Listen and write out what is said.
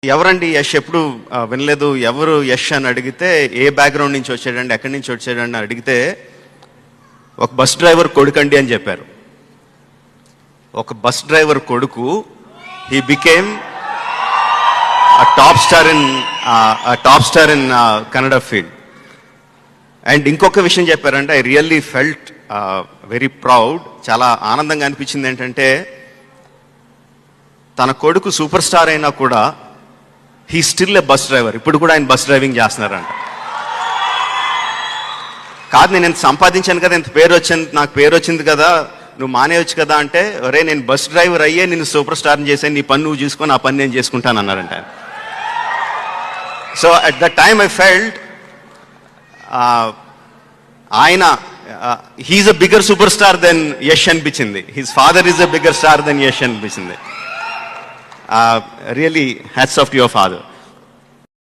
ఎవరండి యష్? ఎప్పుడు వినలేదు. ఎవరు యష్ అని అడిగితే ఏ బ్యాక్గ్రౌండ్ నుంచి వచ్చాడండి, ఎక్కడి నుంచి వచ్చాడండి అడిగితే ఒక బస్ డ్రైవర్ కొడుకండి అని చెప్పారు. ఒక బస్ డ్రైవర్ కొడుకు, he became top star in Kannada field. And ఇంకొక విషయం చెప్పారంటే I really felt very proud. చాలా ఆనందంగా అనిపించింది. ఏంటంటే తన కొడుకు సూపర్ స్టార్ అయినా కూడా he still a bus driver. ఇప్పుడు కూడా ఆయన బస్ డ్రైవింగ్ చేస్తున్నారంట. కాదు, నేను ఎంత సంపాదించాను కదా, ఎంత పేరు వచ్చింది, నాకు పేరు వచ్చింది కదా, నువ్వు మానేయచ్చు కదా అంటే, ఒరే నేను బస్ డ్రైవర్ అయ్యే నేను సూపర్ స్టార్ని చేశాను, నీ పని నువ్వు చూసుకొని ఆ పని నేను చేసుకుంటాను అన్నారంట. So at the time I felt ఆయన he is a bigger super star then Yash అనిపించింది. His father is a bigger star then Yash అనిపించింది. Really, hats off to your father.